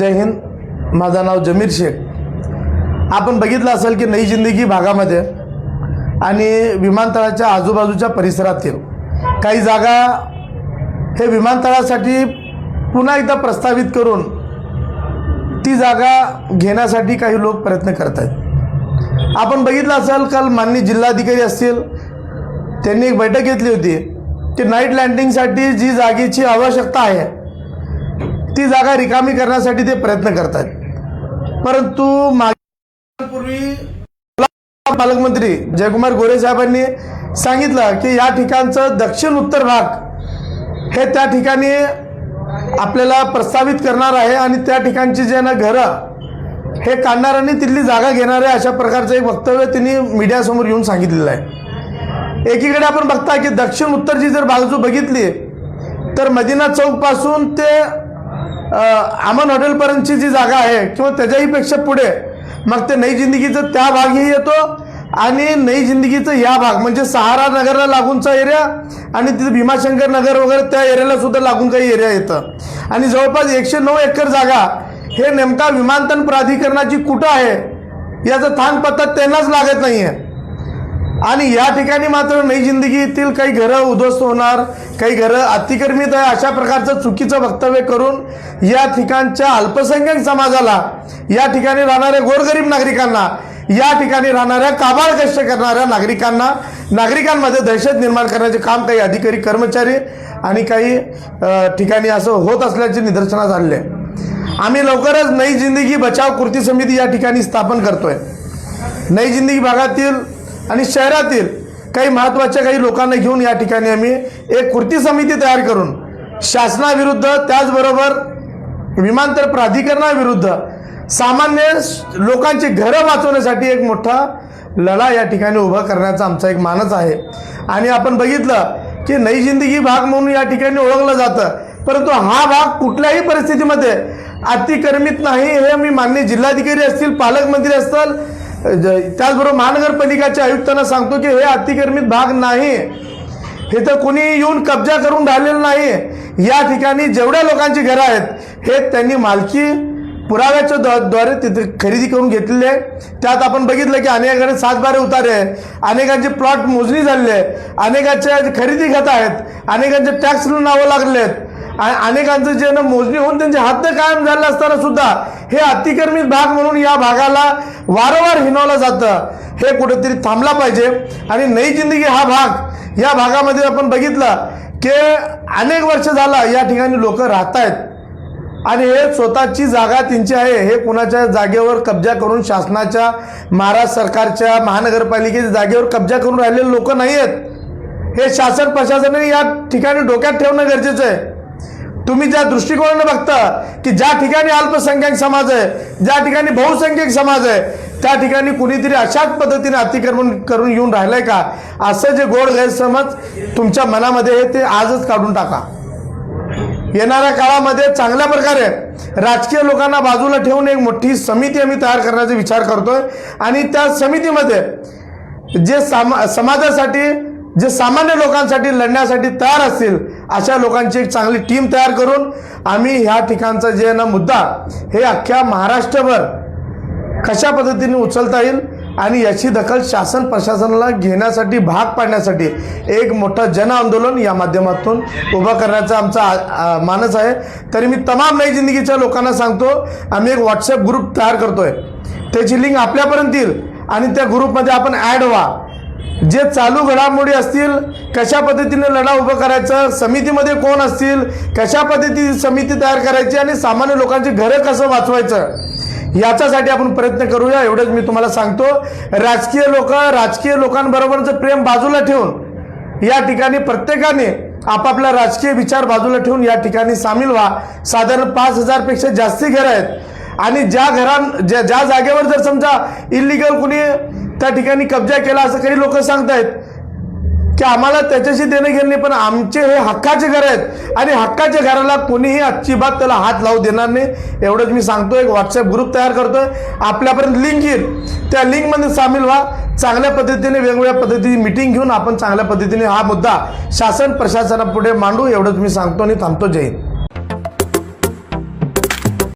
जय हिंद. माझं नाव जमीर शेख. आपण बघितलं असेल की नई जिंदगी भागामध्ये आणि विमानतळाच्या आजूबाजूच्या परिसरातील काही जागा हे विमानतळासाठी पुन्हा एकदा प्रस्तावित करून ती जागा घेण्यासाठी काही लोक प्रयत्न करत आहेत. आपण बघितलं असेल काल माननीय जिल्हाधिकारी असतील त्यांनी एक बैठक घेतली होती की नाईट लँडिंगसाठी जी जागेची आवश्यकता आहे ती जागा रिकामी करण्यासाठी ते प्रयत्न करत आहेत. परंतु पूर्वी पालकमंत्री जयकुमार गोरे साहेबांनी सांगितलं की या ठिकाणचं दक्षिण उत्तर भाग हे त्या ठिकाणी आपल्याला प्रस्तावित करणार आहे आणि त्या ठिकाणची जे ना घरं हे काढणार आणि तिथली जागा घेणार आहे अशा प्रकारचं एक वक्तव्य त्यांनी मीडियासमोर येऊन सांगितलेलं आहे. एकीकडे आपण बघता की दक्षिण उत्तरची जर बाजू बघितली तर मदिना चौक पासून ते अमन हॉटेलपर्यंतची जी जागा आहे किंवा त्याच्याही पेक्षा पुढे मग ते नई जिंदगीचं त्या भागही येतो आणि नई जिंदगीचं या भाग म्हणजे सहारा नगरला लागूनचा एरिया आणि तिथे भीमाशंकर नगर वगैरे त्या एरियाला सुद्धा लागून काही एरिया येतं आणि जवळपास 109 एकर जागा हे नेमका विमानतळ प्राधिकरणाची कुठं आहे याचा थांग पत्ता त्यांनाच लागत नाही आहे. आणि या ठिकाणी मात्र नई जिंदगीतील काही घरं उद्ध्वस्त होणार, काही घरं अतिक्रमित आहे अशा प्रकारचं चुकीचं वक्तव्य करून या ठिकाणच्या अल्पसंख्याक समाजाला, या ठिकाणी राहणाऱ्या गोरगरीब नागरिकांना, या ठिकाणी राहणाऱ्या काबाड कष्ट करणाऱ्या नागरिकांमध्ये दहशत निर्माण करण्याचे काम काही अधिकारी कर्मचारी आणि काही ठिकाणी असं होत असल्याचे निदर्शनास आले. आम्ही लवकरच नई जिंदगी बचाव कृती समिती या ठिकाणी स्थापन करतोय. नई जिंदगी भागातील आणि शहरातील काही महत्त्वाच्या काही लोकांना घेऊन या ठिकाणी आम्ही एक कृती समिती तयार करून शासनाविरुद्ध त्याचबरोबर विमानतळ प्राधिकरणाविरुद्ध सामान्य लोकांची घरं वाचवण्यासाठी एक मोठा लढा या ठिकाणी उभा करण्याचा आमचा एक मानस आहे. आणि आपण बघितलं की नई जिंदगी भाग म्हणून या ठिकाणी ओळखलं जातं, परंतु हा भाग कुठल्याही परिस्थितीमध्ये अतिक्रमित नाही हे मी माननीय जिल्हाधिकारी असतील, पालकमंत्री असतील, त्याचबरोबर महानगरपालिकाच्या आयुक्तांना सांगतो की हे अतिक्रमित भाग नाही, हे तर कोणी येऊन कब्जा करून राहिलेलं नाही. या ठिकाणी जेवढ्या लोकांची घरं आहेत हे त्यांनी मालकी पुराव्याच्या द्वारे तिथे खरेदी करून घेतलेले आहे. त्यात आपण बघितलं की अनेकांकडे 7/12 उतारे आहे, अनेकांचे प्लॉट मोजणी झालेले आहे, अनेकांच्या खरेदी खत आहेत, अनेकांचे टॅक्सला नावं लागले आहेत, अनेकांचं जे मोजणी होऊन त्यांचे हात कायम झाले असताना सुद्धा हे अतिक्रमित भाग म्हणून या भागाला वारंवार हिनवलं जातं. हे कुठेतरी थांबला पाहिजे. आणि नई जिंदगी हा भाग, या भागामध्ये आपण बघितलं की अनेक वर्ष झाला या ठिकाणी लोक राहत आहेत आणि हे स्वतःची जागा त्यांची आहे, हे कुणाच्या जागेवर कब्जा करून शासनाच्या, महाराष्ट्र सरकारच्या, महानगरपालिकेच्या जागेवर कब्जा करून राहिलेले लोक नाही आहेत. हे शासन प्रशासनाने या ठिकाणी डोक्यात ठेवणं गरजेचं आहे. तुम्ही ज्या दृष्टिकोनाने बघता की ज्या ठिकाणी अल्पसंख्याक समाज आहे, ज्या ठिकाणी बहुसंख्यक समाज आहे, त्या ठिकाणी कुणीतरी अशाच पद्धतीने अतिक्रमण करून येऊन राहिलंय का, असं जे गोड गैरसमज तुमच्या मनामध्ये आहे ते आजच काढून टाका. येणाऱ्या काळामध्ये चांगल्या प्रकारे राजकीय लोकांना बाजूला ठेवून एक मोठी समिती आम्ही तयार करण्याचा विचार करतोय आणि त्या समितीमध्ये जे समाजासाठी, जे सामान्य लोकांसाठी लढण्यासाठी तयार असतील अशा लोकांची एक चांगली टीम तयार करून आम्ही ह्या ठिकाणचा जे ना मुद्दा हे अख्ख्या महाराष्ट्रभर कशा पद्धतीने उचलता येईल आणि याची दखल शासन प्रशासनाला घेण्यासाठी, भाग पाडण्यासाठी एक मोठं जन आंदोलन या माध्यमातून उभं करण्याचा आमचा मानस आहे. तरी मी तमाम नई जिंदगीच्या लोकांना सांगतो, आम्ही एक व्हॉट्सअप ग्रुप तयार करतोय, त्याची लिंक आपल्यापर्यंत येईल आणि त्या ग्रुपमध्ये आपण ॲड व्हा. जे चालू घडामोडी असतील, कशा पद्धतीने लढा उभं करायचं, समितीमध्ये कोण असतील, कशा पद्धतीने समिती तयार करायची आणि सामान्य लोकांची घरं कसं वाचवायचं याच्यासाठी आपण प्रयत्न करूया. एवढंच मी तुम्हाला सांगतो. राजकीय लोकांबरोबरचं प्रेम बाजूला ठेवून या ठिकाणी प्रत्येकाने आपापला राजकीय विचार बाजूला ठेवून या ठिकाणी सामील व्हा. साधारण 5,000 पेक्षा जास्ती घरं आहेत आणि ज्या जागेवर जर समजा इलिगल कुणी त्या ठिकाणी कब्जा केला असं काही लोक सांगतायत की आम्हाला त्याच्याशी देणं घेणं नाही, पण आमचे हे हक्काचे घर आहेत आणि हक्काच्या घराला कोणीही अजिबात त्याला हात लावू देणार नाही. एवढंच मी सांगतो. एक व्हॉट्सअप ग्रुप तयार करतोय, आपल्यापर्यंत लिंक येईल, त्या लिंकमध्ये सामील व्हा. चांगल्या पद्धतीने वेगवेगळ्या पद्धतीने मीटिंग घेऊन आपण चांगल्या पद्धतीने हा मुद्दा शासन प्रशासनापुढे मांडू. एवढंच मी सांगतो आणि थांबतो. जय हिंद.